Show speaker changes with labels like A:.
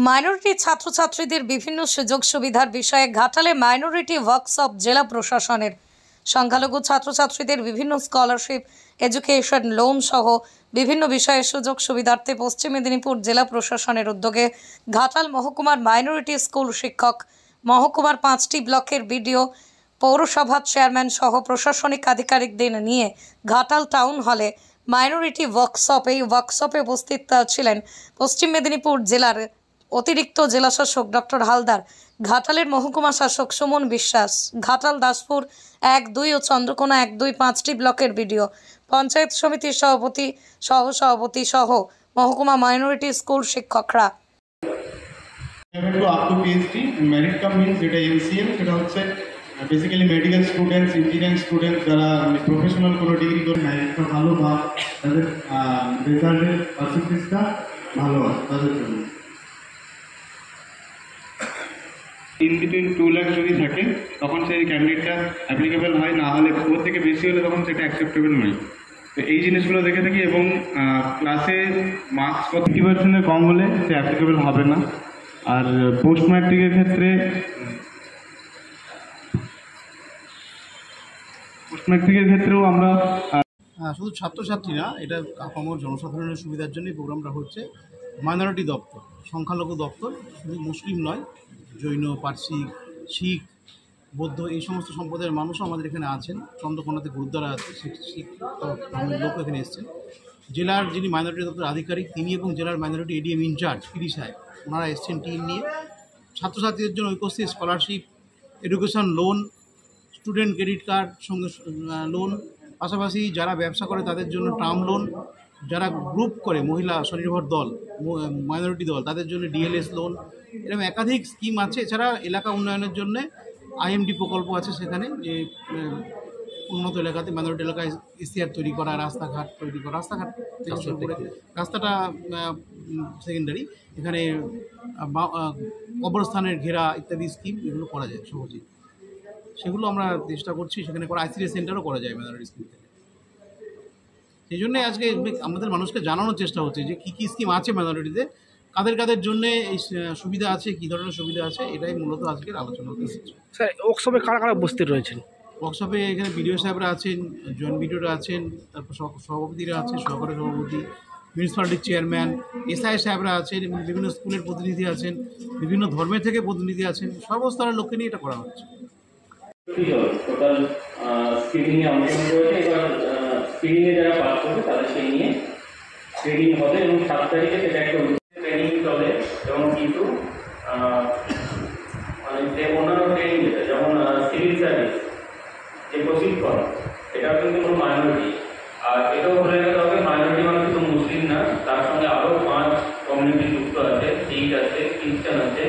A: Minority ছাত্রছাত্রীদের বিভিন্ন সুযোগ সুবিধার বিষয়ে ঘাটালে মাইনরিটি ওয়ার্কশপ জেলা প্রশাসনের সংখ্যালঘু ছাত্রছাত্রীদের বিভিন্ন স্কলারশিপ এডুকেশন লোন সহ বিভিন্ন বিষয়ে সুযোগ সুবিধার্থে পশ্চিম মেদিনীপুর জেলা প্রশাসনের উদ্যোগে ঘাটাল মহকুমার মাইনরিটি স্কুল শিক্ষক, মহকুমার 5টি ব্লকের বিডিও, পৌরসভার চেয়ারম্যান সহ প্রশাসনিক আধিকারিকদের নিয়ে ঘাটাল টাউন হলে মাইনরিটি ওয়ার্কশপ এই ওয়ার্কশপে উপস্থিত ছিলেন পশ্চিম মেদিনীপুর জেলার অতিরিক্ত জেলাশাসক ডক্টর হালদার, ঘাটালের মহকুমা শাসক সুমন বিশ্বাস, ঘাটাল দাসপুর 1-2 ও চন্দ্রকোনা 1-2 5টি ব্লকের বিডিও, পঞ্চায়েত সমিতির সভাপতি সহ-সভাপতি সহ মহকুমা মাইনরিটি স্কুল শিক্ষকরা।
B: মেরিট কাম মিন্স যেটা এমসিএল, সেটা হচ্ছে basically medical students, engineering students যারা প্রফেশনাল কোনো ডিগ্রি করে মেরিটটা ভালো বা তাদের রেজাল্টের পার্সেন্টেজটা ভালো হয় তাদের জন্য। ইন বিটুইন 2 লাখ যদি থাকে তখন সেই ক্যান্ডিডেটটা অ্যাপ্লিকেবল হয়, না হলে ওর থেকে বেশি হলে তখন সেটা অ্যাকসেপ্টেবল নয়। তো এই জিনিসগুলো দেখে থাকি এবং ক্লাসে মার্কস 50% কম হলে সে অ্যাপ্লিকেবল হবে না। আর পোস্ট ম্যাট্রিকের ক্ষেত্রেও আমরা
C: শুধু ছাত্রছাত্রীরা, এটা আপামর জনসাধারণের সুবিধার জন্যই প্রোগ্রামটা হচ্ছে। মাইনরিটি দপ্তর, সংখ্যালঘু দপ্তর, শুধু মুসলিম নয়, জৈন, পার্সি, শিখ, বৌদ্ধ এই সমস্ত সম্প্রদায়ের মানুষও আমাদের এখানে আছেন। চন্দ্রকোনাতে গুরুদ্বারা আছে, শিখ লোক এখানে এসছেন। জেলার যিনি মাইনরিটি দপ্তর আধিকারিক তিনি এবং জেলার মাইনরিটি এডিএম ইনচার্জ পিডি সাহেব ওনারা এসছেন টিম নিয়ে। ছাত্রছাত্রীদের জন্য Aikyashree scholarship, education loan, student credit card সঙ্গে লোন, পাশাপাশি যারা ব্যবসা করে তাদের জন্য টার্ম লোন, যারা গ্রুপ করে মহিলা স্বনির্ভর দল, মাইনরিটি দল, তাদের জন্য ডিএলএস লোন, এরকম একাধিক স্কিম আছে। এছাড়া এলাকা উন্নয়নের জন্য আইএমডি প্রকল্প আছে, সেখানে যে উন্নত এলাকাতে মাইনরিটি এলাকায় এসিআর তৈরি করা, রাস্তাঘাট তৈরি করা, রাস্তাঘাট থেকে শুরু করে রাস্তাটা সেকেন্ডারি, এখানে কবরস্থানের ঘেরা ইত্যাদি স্কিম এগুলো করা যায় সহজেই। সেগুলো আমরা চেষ্টা করছি সেখানে করা। আইসিডিএস সেন্টারও করা যায় মাইনরিটি স্কিম থেকে। সেই জন্যে আজকে আমাদের মানুষকে জানানোর চেষ্টা হচ্ছে যে কী কী স্কিম আছে মাইনরিটিতে, কাদের কাদের জন্য এই সুবিধা আছে, কী ধরনের সুবিধা আছে, এটাই মূলত আজকের আলোচনা হচ্ছে।
D: স্যার, ওয়ার্কশপে কারা কারা উপস্থিত রয়েছেন?
C: ওয়ার্কশপে এখানে বিডিও সাহেবরা আছেন, জয়েন্ট বিডিওরা আছেন, তারপর সভাপতিরা আছেন, সহকারী সভাপতি, মিউনিসিপ্যালিটির চেয়ারম্যান, এসআই সাহেবরা আছেন এবং বিভিন্ন স্কুলের প্রতিনিধি আছেন, বিভিন্ন ধর্মের থেকে প্রতিনিধি আছেন। সর্বস্তরের লোককে নিয়ে এটা করা হচ্ছে।
E: টোটাল স্ক্রিনিংয়ে অংশগ্রহণ করেছে। এবার স্ক্রিনিংয়ে যারা পাস করবে তাদের সেই নিয়ে ট্রেনিং হবে এবং 7 তারিখে সেটা একটা ট্রেনিং চলে। এবং কিন্তু মানে যে অন্যান্য ট্রেনিং যেটা যেমন সিভিল সার্ভিস যে প্রশিক্ষণ, এটাও কিন্তু কোনো মাইনরিটি। আর এটাও বলে রাখতে হবে মাইনরিটি মানে শুধু মুসলিম না, তার সঙ্গে আরও 5 কমিউনিটি যুক্ত আছে, শিখ আছে, খ্রিস্টান আছে,